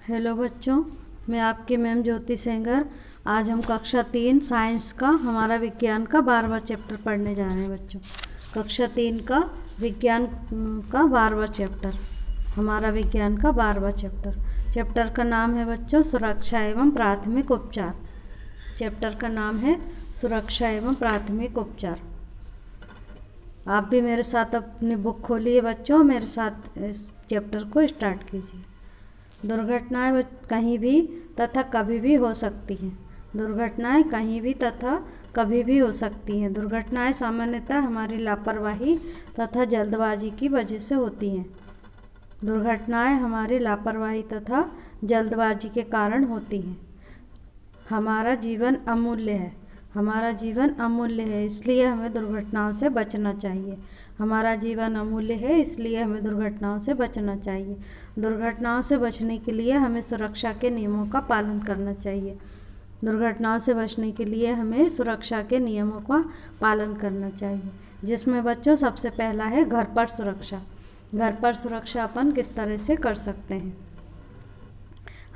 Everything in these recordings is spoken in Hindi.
हेलो बच्चों, मैं आपकी मैम ज्योति सेंगर। आज हम कक्षा 3 साइंस का हमारा विज्ञान का 12वां चैप्टर पढ़ने जा रहे हैं बच्चों। कक्षा 3 का विज्ञान का 12वां चैप्टर, हमारा विज्ञान का 12वां चैप्टर। चैप्टर का नाम है बच्चों सुरक्षा एवं प्राथमिक उपचार। चैप्टर का नाम है सुरक्षा एवं प्राथमिक उपचार। आप भी मेरे साथ अपनी बुक खोलिए बच्चों, मेरे साथ इस चैप्टर को स्टार्ट कीजिए। दुर्घटनाएं कहीं भी तथा कभी भी हो सकती हैं। दुर्घटनाएं कहीं भी तथा कभी भी हो सकती हैं। दुर्घटनाएं सामान्यतः हमारी लापरवाही तथा जल्दबाजी की वजह से होती हैं। दुर्घटनाएं हमारी लापरवाही तथा जल्दबाजी के कारण होती हैं। हमारा जीवन अमूल्य है। हमारा जीवन अमूल्य है, इसलिए हमें दुर्घटनाओं से बचना चाहिए। हमारा जीवन अमूल्य है, इसलिए हमें दुर्घटनाओं से बचना चाहिए। दुर्घटनाओं से बचने के लिए हमें सुरक्षा के नियमों का पालन करना चाहिए। दुर्घटनाओं से बचने के लिए हमें सुरक्षा के नियमों का पालन करना चाहिए, जिसमें बच्चों सबसे पहला है घर पर सुरक्षा। घर पर सुरक्षा अपन किस तरह से कर सकते हैं।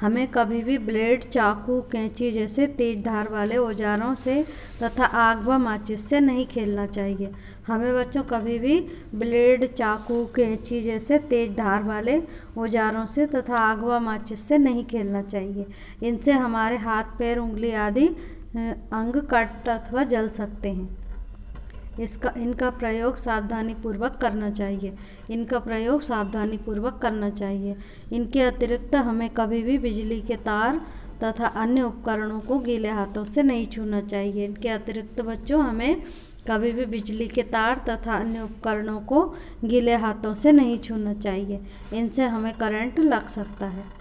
हमें कभी भी ब्लेड, चाकू, कैंची जैसे तेज धार वाले औजारों से तथा आग व माचिस से नहीं खेलना चाहिए। हमें बच्चों कभी भी ब्लेड, चाकू, कैंची जैसे तेज धार वाले औजारों से तथा आग व माचिस से नहीं खेलना चाहिए। इनसे हमारे हाथ, पैर, उंगली आदि अंग कट अथवा जल सकते हैं। इनका प्रयोग सावधानीपूर्वक करना चाहिए। इनका प्रयोग सावधानीपूर्वक करना चाहिए। इनके अतिरिक्त हमें कभी भी बिजली के तार तथा अन्य उपकरणों को गीले हाथों से नहीं छूना चाहिए। इनके अतिरिक्त बच्चों हमें कभी भी बिजली के तार तथा अन्य उपकरणों को गीले हाथों से नहीं छूना चाहिए। इनसे हमें करंट लग सकता है।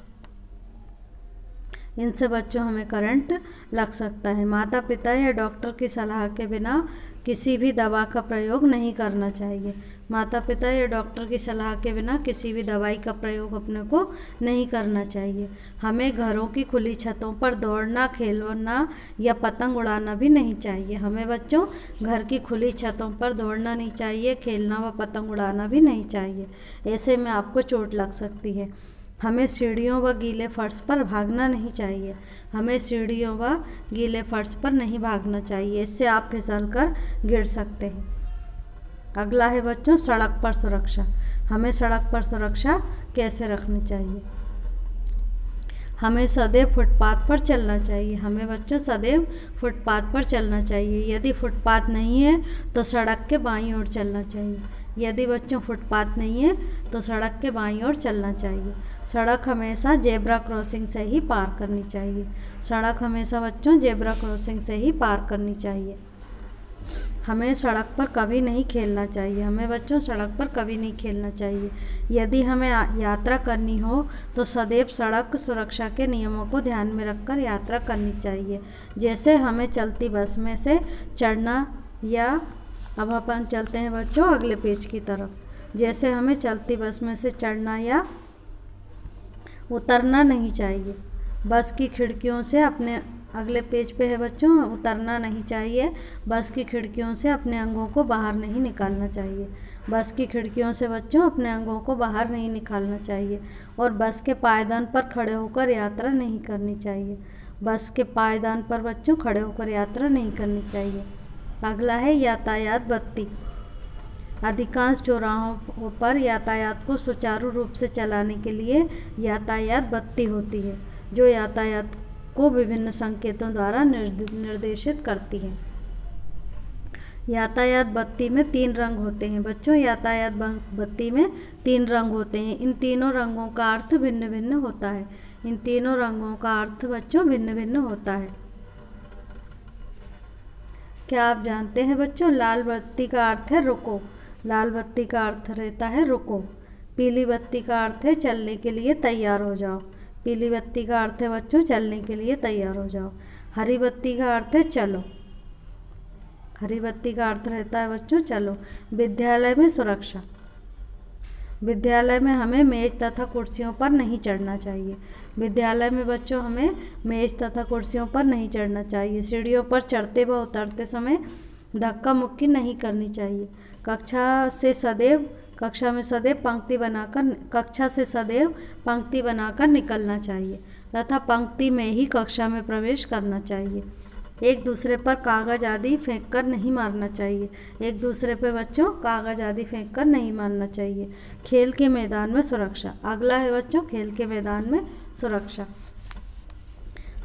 इनसे बच्चों हमें करंट लग सकता है। माता पिता या डॉक्टर की सलाह के बिना किसी भी दवा का प्रयोग नहीं करना चाहिए। माता पिता या डॉक्टर की सलाह के बिना किसी भी दवाई का प्रयोग अपने को नहीं करना चाहिए। हमें घरों की खुली छतों पर दौड़ना, खेलना या पतंग उड़ाना भी नहीं चाहिए। हमें बच्चों घर की खुली छतों पर दौड़ना नहीं चाहिए, खेलना व पतंग उड़ाना भी नहीं चाहिए। ऐसे में आपको चोट लग सकती है। हमें सीढ़ियों व गीले फर्श पर भागना नहीं चाहिए। हमें सीढ़ियों व गीले फर्श पर नहीं भागना चाहिए, इससे आप फिसलकर गिर सकते हैं। अगला है बच्चों सड़क पर सुरक्षा। हमें सड़क पर सुरक्षा कैसे रखनी चाहिए। हमें सदैव फुटपाथ पर चलना चाहिए। हमें बच्चों सदैव फुटपाथ पर चलना चाहिए। यदि फुटपाथ नहीं है तो सड़क के बाईं ओर चलना चाहिए। यदि बच्चों फुटपाथ नहीं है तो सड़क के बाईं ओर चलना चाहिए। सड़क हमेशा जेब्रा क्रॉसिंग से ही पार करनी चाहिए। सड़क हमेशा बच्चों जेब्रा क्रॉसिंग से ही पार करनी चाहिए। हमें सड़क पर कभी नहीं खेलना चाहिए। हमें बच्चों सड़क पर कभी नहीं खेलना चाहिए। यदि हमें यात्रा करनी हो तो सदैव सड़क सुरक्षा के नियमों को ध्यान में रखकर यात्रा करनी चाहिए। जैसे हमें चलती बस में से चढ़ना या अब अपन चलते हैं बच्चों अगले पेज की तरफ। जैसे हमें चलती बस में से चढ़ना या उतरना नहीं चाहिए। बस की खिड़कियों से अपने अगले पेज पे है बच्चों, उतरना नहीं चाहिए। बस की खिड़कियों से अपने अंगों को बाहर नहीं निकालना चाहिए। बस की खिड़कियों से बच्चों अपने अंगों को बाहर नहीं निकालना चाहिए। और बस के पायदान पर खड़े होकर यात्रा नहीं करनी चाहिए। बस के पायदान पर बच्चों खड़े होकर यात्रा नहीं करनी चाहिए। अगला है यातायात बत्ती। अधिकांश चौराहों पर यातायात को सुचारू रूप से चलाने के लिए यातायात बत्ती होती है, जो यातायात को विभिन्न संकेतों द्वारा निर्देशित करती है। यातायात बत्ती में 3 रंग होते हैं बच्चों। यातायात बत्ती में 3 रंग होते हैं। इन तीनों रंगों का अर्थ भिन्न भिन्न होता है। इन तीनों रंगों का अर्थ बच्चों भिन्न भिन्न होता है। क्या आप जानते हैं बच्चों लाल बत्ती का अर्थ है रुको। लाल बत्ती का अर्थ रहता है रुको। पीली बत्ती का अर्थ है चलने के लिए तैयार हो जाओ। पीली बत्ती का अर्थ है बच्चों चलने के लिए तैयार हो जाओ। हरी बत्ती का अर्थ है चलो। हरी बत्ती का अर्थ रहता है बच्चों चलो। विद्यालय में सुरक्षा। विद्यालय में हमें मेज तथा कुर्सियों पर नहीं चढ़ना चाहिए। विद्यालय में बच्चों हमें मेज तथा कुर्सियों पर नहीं चढ़ना चाहिए। सीढ़ियों पर चढ़ते व उतरते समय धक्का मुक्की नहीं करनी चाहिए। कक्षा से सदैव कक्षा से सदैव पंक्ति बनाकर निकलना चाहिए तथा पंक्ति में ही कक्षा में प्रवेश करना चाहिए। एक दूसरे पर कागज आदि फेंककर नहीं मारना चाहिए। एक दूसरे पे बच्चों कागज आदि फेंककर नहीं मारना चाहिए। खेल के मैदान में सुरक्षा। अगला है बच्चों खेल के मैदान में सुरक्षा।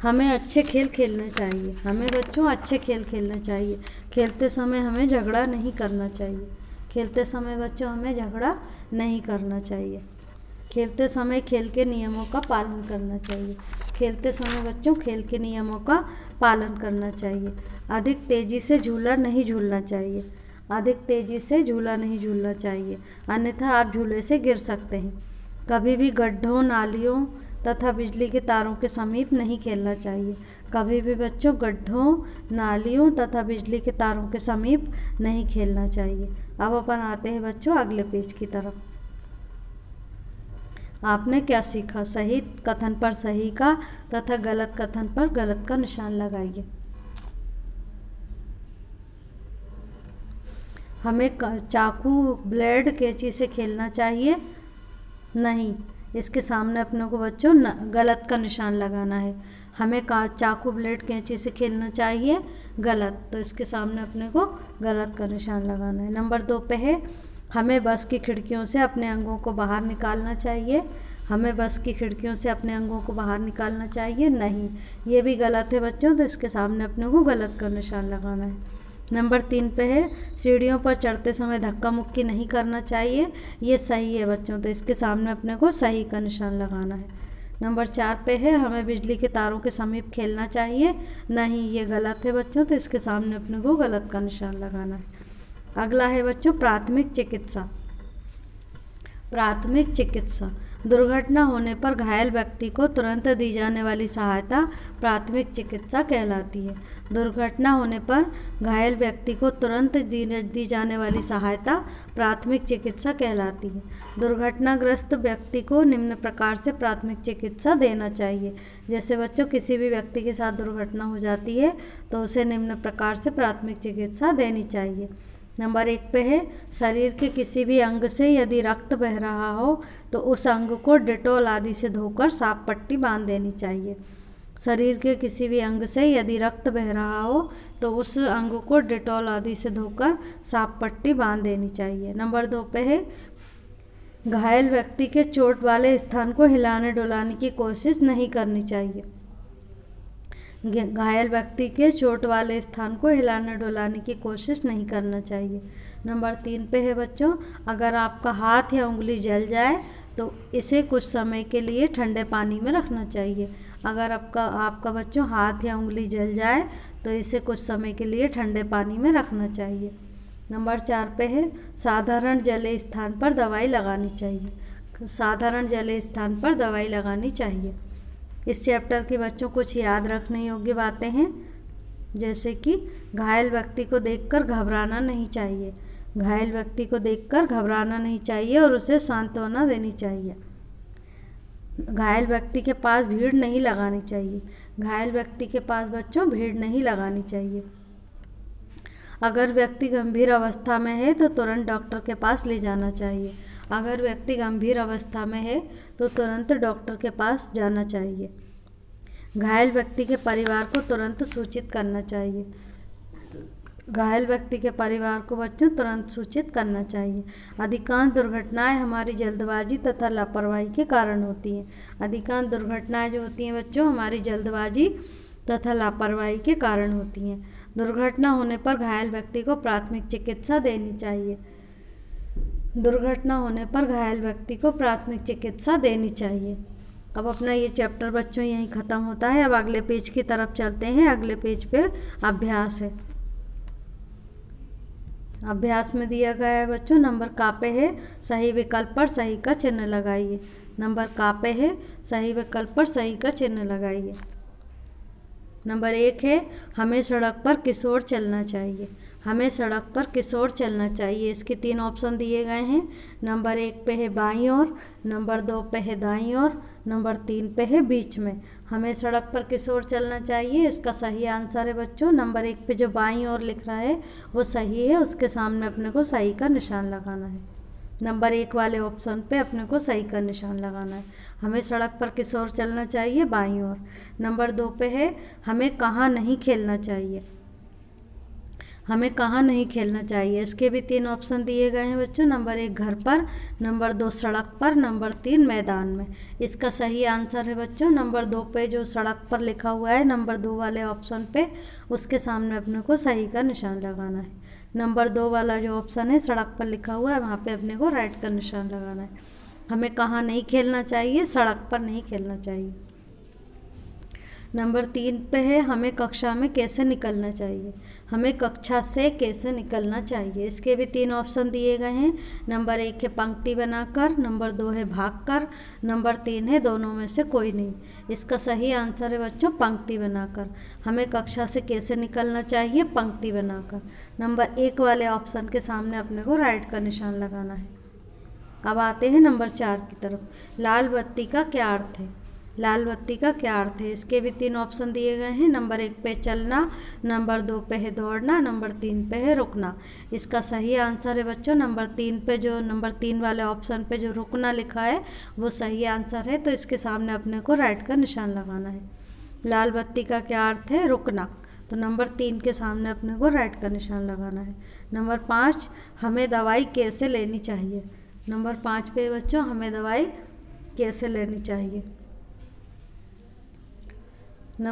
हमें अच्छे खेल खेलने चाहिए। हमें बच्चों अच्छे खेल खेलने चाहिए। खेलते समय हमें झगड़ा नहीं करना चाहिए। खेलते समय बच्चों हमें झगड़ा नहीं करना चाहिए। खेलते समय खेल के नियमों का पालन करना चाहिए। खेलते समय बच्चों खेल के नियमों का पालन करना चाहिए। अधिक तेज़ी से झूला नहीं झूलना चाहिए। अधिक तेज़ी से झूला नहीं झूलना चाहिए, अन्यथा आप झूले से गिर सकते हैं। कभी भी गड्ढों, नालियों तथा बिजली के तारों के समीप नहीं खेलना चाहिए। कभी भी बच्चों गड्ढों, नालियों तथा बिजली के तारों के समीप नहीं खेलना चाहिए। अब अपन आते हैं बच्चों अगले पेज की तरफ। आपने क्या सीखा? सही कथन पर सही का तथा गलत कथन पर गलत का निशान लगाइए। हमें चाकू, ब्लेड, कैंची से खेलना चाहिए नहीं। इसके सामने अपने को बच्चों गलत का निशान लगाना है। हमें चाकू, ब्लेड, कैंची से खेलना चाहिए गलत, तो इसके सामने अपने को गलत का निशान लगाना है। नंबर 2 पे है हमें बस की खिड़कियों से अपने अंगों को बाहर निकालना चाहिए। हमें बस की खिड़कियों से अपने अंगों को बाहर निकालना चाहिए नहीं, ये भी गलत है बच्चों, तो इसके सामने अपने को गलत का निशान लगाना है। नंबर 3 पे है सीढ़ियों पर चढ़ते समय धक्का मुक्की नहीं करना चाहिए, ये सही है बच्चों, तो इसके सामने अपने को सही का निशान लगाना है। नंबर 4 पे है हमें बिजली के तारों के समीप खेलना चाहिए नहीं, ये गलत है बच्चों, तो इसके सामने अपने को गलत का निशान लगाना है। अगला है बच्चों प्राथमिक चिकित्सा। प्राथमिक चिकित्सा। दुर्घटना होने पर घायल व्यक्ति को तुरंत दी जाने वाली सहायता प्राथमिक चिकित्सा कहलाती है। दुर्घटना होने पर घायल व्यक्ति को तुरंत दी जाने वाली सहायता प्राथमिक चिकित्सा कहलाती है। दुर्घटनाग्रस्त व्यक्ति को निम्न प्रकार से प्राथमिक चिकित्सा देना चाहिए। जैसे बच्चों किसी भी व्यक्ति के साथ दुर्घटना हो जाती है तो उसे निम्न प्रकार से प्राथमिक चिकित्सा देनी चाहिए। नंबर 1 पे है शरीर के किसी भी अंग से यदि रक्त बह रहा हो तो उस अंग को डेटॉल आदि से धोकर साफ पट्टी बांध देनी चाहिए। शरीर के किसी भी अंग से यदि रक्त बह रहा हो तो उस अंग को डेटॉल आदि से धोकर साफ पट्टी बांध देनी चाहिए। नंबर 2 पे है घायल व्यक्ति के चोट वाले स्थान को हिलाने डुलाने की कोशिश नहीं करनी चाहिए। घायल व्यक्ति के चोट वाले स्थान को हिलाने डुलाने की कोशिश नहीं करना चाहिए। नंबर 3 पे है बच्चों अगर आपका हाथ या उंगली जल जाए तो इसे कुछ समय के लिए ठंडे पानी में रखना चाहिए। अगर आपका बच्चों हाथ या उंगली जल जाए तो इसे कुछ समय के लिए ठंडे पानी में रखना चाहिए। नंबर 4 पे है साधारण जले स्थान पर दवाई लगानी चाहिए। साधारण जले स्थान पर दवाई लगानी चाहिए। इस चैप्टर के बच्चों कुछ याद रखने योग्य बातें हैं, जैसे कि घायल व्यक्ति को देखकर घबराना नहीं चाहिए। घायल व्यक्ति को देखकर घबराना नहीं चाहिए और उसे सांत्वना देनी चाहिए। घायल व्यक्ति के पास भीड़ नहीं लगानी चाहिए। घायल व्यक्ति के पास बच्चों भीड़ नहीं लगानी चाहिए। अगर व्यक्ति गंभीर अवस्था में है तो तुरंत डॉक्टर के पास ले जाना चाहिए। अगर व्यक्ति गंभीर अवस्था में है तो तुरंत डॉक्टर के पास जाना चाहिए। घायल व्यक्ति के परिवार को तुरंत सूचित करना चाहिए। घायल व्यक्ति के परिवार को बच्चों तुरंत सूचित करना चाहिए। अधिकांश दुर्घटनाएं हमारी जल्दबाजी तथा लापरवाही के कारण होती हैं। अधिकांश दुर्घटनाएं जो होती हैं बच्चों हमारी जल्दबाजी तथा लापरवाही के कारण होती हैं। दुर्घटना होने पर घायल व्यक्ति को प्राथमिक चिकित्सा देनी चाहिए। दुर्घटना होने पर घायल व्यक्ति को प्राथमिक चिकित्सा देनी चाहिए। अब अपना ये चैप्टर बच्चों यहीं ख़त्म होता है। अब अगले पेज की तरफ चलते हैं। अगले पेज पे अभ्यास है। अभ्यास में दिया गया है बच्चों नंबर का पे है सही विकल्प पर सही का चिन्ह लगाइए। नंबर का पे है सही विकल्प पर सही का चिन्ह लगाइए। नंबर 1 है हमें सड़क पर किस ओर चलना चाहिए। हमें सड़क पर किस ओर चलना चाहिए, इसके 3 ऑप्शन दिए गए हैं। नंबर 1 पे है बाईं ओर, नंबर 2 पे है दाईं ओर, नंबर 3 पे है बीच में। हमें सड़क पर किस ओर चलना चाहिए, इसका सही आंसर है बच्चों नंबर 1 पे जो बाईं ओर लिख रहा है वो सही है, उसके सामने अपने को सही का निशान लगाना है। नंबर 1 वाले ऑप्शन पे अपने को सही का निशान लगाना है। हमें सड़क पर किस ओर चलना चाहिए? बाईं ओर। नंबर 2 पे है हमें कहाँ नहीं खेलना चाहिए। हमें कहाँ नहीं खेलना चाहिए, इसके भी 3 ऑप्शन दिए गए हैं बच्चों। नंबर 1 घर पर, नंबर 2 सड़क पर, नंबर 3 मैदान में। इसका सही आंसर है बच्चों नंबर 2 पे जो सड़क पर लिखा हुआ है नंबर 2 वाले ऑप्शन पे, उसके सामने अपने को सही का निशान लगाना है। नंबर 2 वाला जो ऑप्शन है सड़क पर लिखा हुआ है वहाँ पे अपने को राइट का निशान लगाना है। हमें कहाँ नहीं खेलना चाहिए? सड़क पर नहीं खेलना चाहिए। नंबर 3 पे है हमें कक्षा में कैसे निकलना चाहिए। हमें कक्षा से कैसे निकलना चाहिए, इसके भी 3 ऑप्शन दिए गए हैं। नंबर 1 है पंक्ति बनाकर, नंबर 2 है भागकर, नंबर 3 है दोनों में से कोई नहीं। इसका सही आंसर है बच्चों पंक्ति बनाकर। हमें कक्षा से कैसे निकलना चाहिए? पंक्ति बनाकर। नंबर 1 वाले ऑप्शन के सामने अपने को राइट का निशान लगाना है। अब आते हैं नंबर 4 की तरफ। लाल बत्ती का क्या अर्थ है? लाल बत्ती का क्या अर्थ है, इसके भी 3 ऑप्शन दिए गए हैं। नंबर 1 पे चलना, नंबर 2 पे है दौड़ना, नंबर 3 पे है रुकना। इसका सही आंसर है बच्चों नंबर 3 वाले ऑप्शन पे जो रुकना लिखा है वो सही आंसर है, तो इसके सामने अपने को राइट का निशान लगाना है। लाल बत्ती का क्या अर्थ है? रुकना, तो नंबर 3 के सामने अपने को राइट का निशान लगाना है। नंबर 5 हमें दवाई कैसे लेनी चाहिए। नंबर 5 पे बच्चों हमें दवाई कैसे लेनी चाहिए,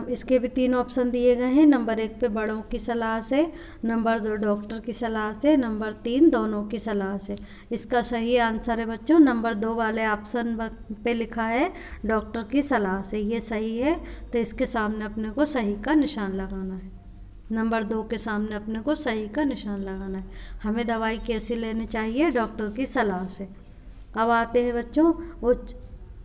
इसके भी 3 ऑप्शन दिए गए हैं। नंबर 1 पे बड़ों की सलाह से, नंबर 2 डॉक्टर की सलाह से, नंबर 3 दोनों की सलाह से। इसका सही आंसर है बच्चों नंबर 2 वाले ऑप्शन पे लिखा है डॉक्टर की सलाह से, ये सही है, तो इसके सामने अपने को सही का निशान लगाना है। नंबर 2 के सामने अपने को सही का निशान लगाना है। हमें दवाई कैसी लेनी चाहिए? डॉक्टर की सलाह से। अब आते हैं बच्चों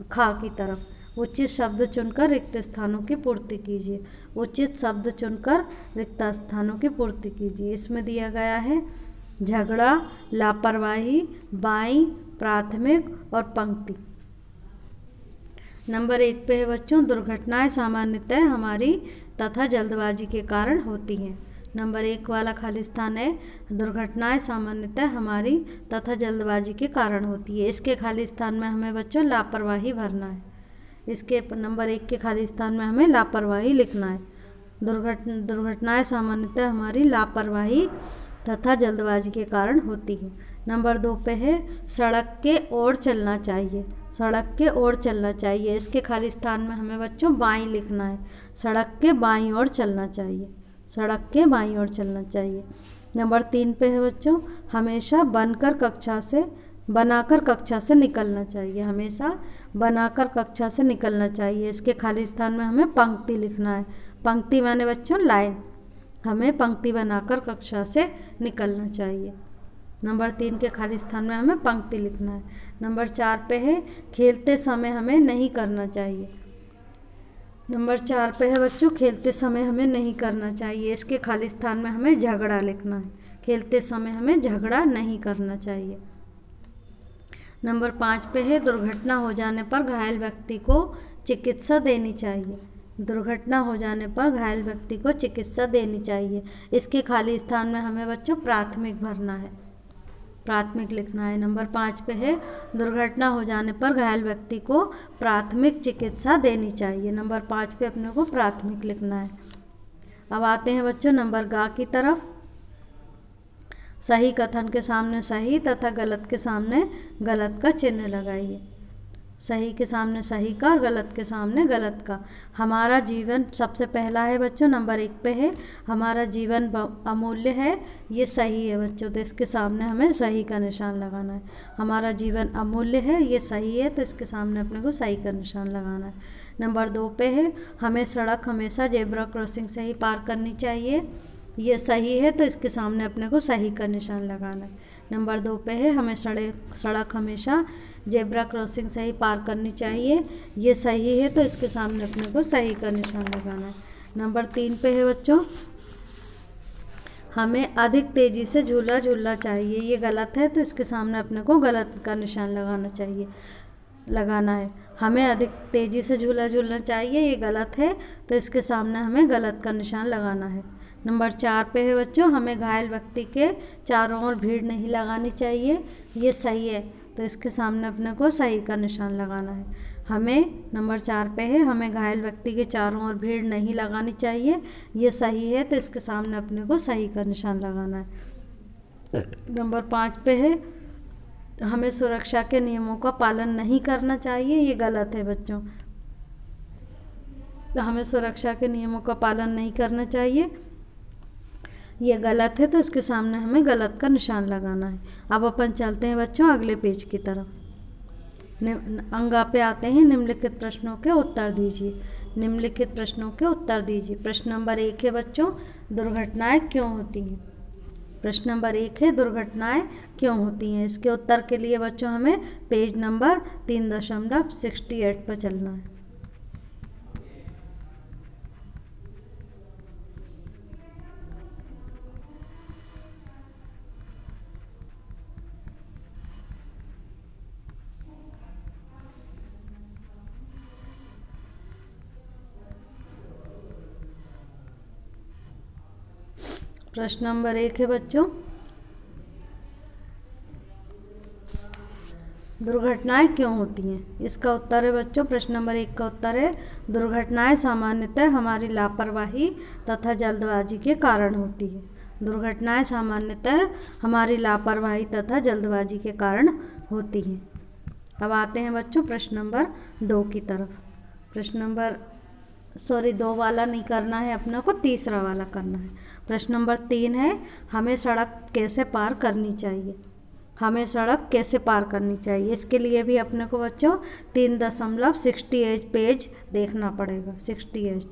खा की तरफ। उचित शब्द चुनकर रिक्त स्थानों की पूर्ति कीजिए। उचित शब्द चुनकर रिक्त स्थानों की पूर्ति कीजिए। इसमें दिया गया है झगड़ा, लापरवाही, बाईं, प्राथमिक और पंक्ति। नंबर 1 पे है बच्चों दुर्घटनाएं सामान्यतः हमारी तथा जल्दबाजी के कारण होती हैं। नंबर 1 वाला खाली स्थान है दुर्घटनाएं सामान्यतः हमारी तथा जल्दबाजी के कारण होती है। इसके खाली स्थान में हमें बच्चों लापरवाही भरना है। इसके नंबर 1 के खाली स्थान में हमें लापरवाही लिखना है। दुर्घटनाएं सामान्यतः हमारी लापरवाही तथा जल्दबाजी के कारण होती है। नंबर 2 पे है सड़क के ओर चलना चाहिए। सड़क के ओर चलना चाहिए, इसके खाली स्थान में हमें बच्चों बाईं लिखना है। सड़क के बाईं ओर चलना चाहिए, सड़क के बाईं ओर चलना चाहिए। नंबर 3 पे है बच्चों हमेशा बनाकर कक्षा से निकलना चाहिए। हमेशा बनाकर कक्षा से निकलना चाहिए, इसके खाली स्थान में हमें पंक्ति लिखना है। पंक्ति माने बच्चों लाइन, हमें पंक्ति बनाकर कक्षा से निकलना चाहिए। नंबर 3 के खाली स्थान में हमें पंक्ति लिखना है। नंबर 4 पे है खेलते समय हमें नहीं करना चाहिए। नंबर 4 पे है बच्चों खेलते समय हमें नहीं करना चाहिए, इसके खाली स्थान में हमें झगड़ा लिखना है। खेलते समय हमें झगड़ा नहीं करना चाहिए। नंबर 5 पे है दुर्घटना हो जाने पर घायल व्यक्ति को चिकित्सा देनी चाहिए। दुर्घटना हो जाने पर घायल व्यक्ति को चिकित्सा देनी चाहिए, इसके खाली स्थान में हमें बच्चों प्राथमिक भरना है, प्राथमिक लिखना है। नंबर 5 पे है दुर्घटना हो जाने पर घायल व्यक्ति को प्राथमिक चिकित्सा देनी चाहिए। नंबर 5 पे अपने को प्राथमिक लिखना है। अब आते हैं बच्चों नंबर गा की तरफ। सही कथन के सामने सही तथा गलत के सामने गलत का चिन्ह लगाइए। सही के सामने सही का और गलत के सामने गलत का। हमारा जीवन सबसे पहला है बच्चों नंबर 1 पे है हमारा जीवन अमूल्य है, ये सही है बच्चों, तो इसके सामने हमें सही का निशान लगाना है। हमारा जीवन अमूल्य है, ये सही है, तो इसके सामने अपने को सही का निशान लगाना है। नंबर 2 पे है हमें सड़क हमेशा जेब्रा क्रॉसिंग से ही पार करनी चाहिए, ये सही है, तो इसके सामने अपने को सही का निशान लगाना है। नंबर 2 पे है हमें सड़क हमेशा जेब्रा क्रॉसिंग से ही पार करनी चाहिए, ये सही है, तो इसके सामने अपने को सही का निशान लगाना है। नंबर 3 पे है बच्चों हमें अधिक तेज़ी से झूला झूलना चाहिए, ये गलत है, तो इसके सामने अपने को गलत का निशान लगाना है। हमें अधिक तेज़ी से झूला झूलना चाहिए, ये गलत है, तो इसके सामने हमें गलत का निशान लगाना है। नंबर 4 पे है बच्चों, हमें घायल व्यक्ति के चारों ओर भीड़ नहीं लगानी चाहिए, ये सही है, तो इसके सामने अपने को सही का निशान लगाना है। हमें नंबर 4 पे है, हमें घायल व्यक्ति के चारों ओर भीड़ नहीं लगानी चाहिए, ये सही है, तो इसके सामने अपने को सही का निशान लगाना है। नंबर 5 पे है, हमें सुरक्षा के नियमों का पालन नहीं करना चाहिए, ये गलत है बच्चों। तो हमें सुरक्षा के नियमों का पालन नहीं करना चाहिए, ये गलत है, तो इसके सामने हमें गलत का निशान लगाना है। अब अपन चलते हैं बच्चों अगले पेज की तरफ। अंगा पे आते हैं, निम्नलिखित प्रश्नों के उत्तर दीजिए। निम्नलिखित प्रश्नों के उत्तर दीजिए। प्रश्न नंबर 1 है बच्चों, दुर्घटनाएं क्यों होती हैं? प्रश्न नंबर 1 है, दुर्घटनाएं क्यों होती हैं? इसके उत्तर के लिए बच्चों हमें पेज नंबर 3.68 पर चलना है। प्रश्न नंबर 1 है बच्चों, दुर्घटनाएं क्यों होती हैं? इसका उत्तर है बच्चों, प्रश्न नंबर 1 का उत्तर है, दुर्घटनाएं सामान्यतः हमारी लापरवाही तथा जल्दबाजी के कारण होती है। दुर्घटनाएं सामान्यतः हमारी लापरवाही तथा जल्दबाजी के कारण होती हैं। अब आते हैं बच्चों प्रश्न नंबर 2 की तरफ। प्रश्न नंबर 2 वाला नहीं करना है अपने को, तीसरा वाला करना है। प्रश्न नंबर 3 है, हमें सड़क कैसे पार करनी चाहिए? हमें सड़क कैसे पार करनी चाहिए? इसके लिए भी अपने को बच्चों 3.68 पेज देखना पड़ेगा। 68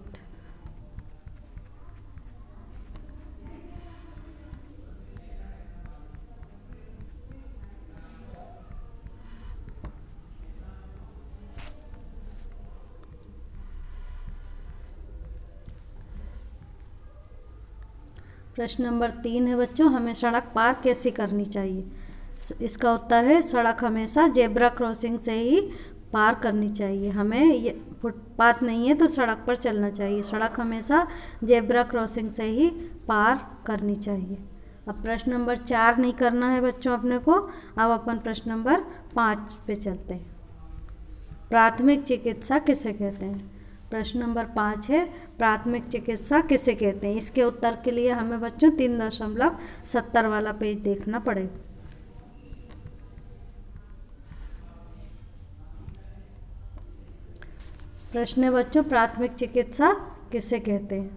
प्रश्न नंबर 3 है बच्चों, हमें सड़क पार कैसे करनी चाहिए? इसका उत्तर है, सड़क हमेशा जेब्रा क्रॉसिंग से ही पार करनी चाहिए। हमें ये फुटपाथ नहीं है तो सड़क पर चलना चाहिए। सड़क हमेशा जेब्रा क्रॉसिंग से ही पार करनी चाहिए। अब प्रश्न नंबर 4 नहीं करना है बच्चों अपने को। अब अपन प्रश्न नंबर 5 पे चलते हैं। प्राथमिक चिकित्सा किसे कहते हैं? प्रश्न नंबर 5 है, प्राथमिक चिकित्सा किसे कहते हैं? इसके उत्तर के लिए हमें बच्चों 3.70 वाला पेज देखना पड़ेगा। प्रश्न है बच्चों, प्राथमिक चिकित्सा किसे कहते हैं?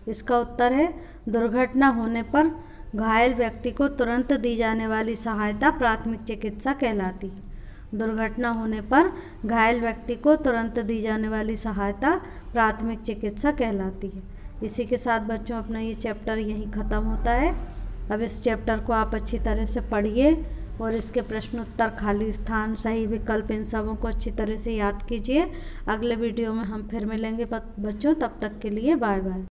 इसका उत्तर है, दुर्घटना होने पर घायल व्यक्ति को तुरंत दी जाने वाली सहायता प्राथमिक चिकित्सा कहलाती है। दुर्घटना होने पर घायल व्यक्ति को तुरंत दी जाने वाली सहायता प्राथमिक चिकित्सा कहलाती है। इसी के साथ बच्चों अपना ये चैप्टर यहीं ख़त्म होता है। अब इस चैप्टर को आप अच्छी तरह से पढ़िए और इसके प्रश्न उत्तर, खाली स्थान, सही विकल्प, इन सबों को अच्छी तरह से याद कीजिए। अगले वीडियो में हम फिर मिलेंगे बच्चों, तब तक के लिए बाय बाय।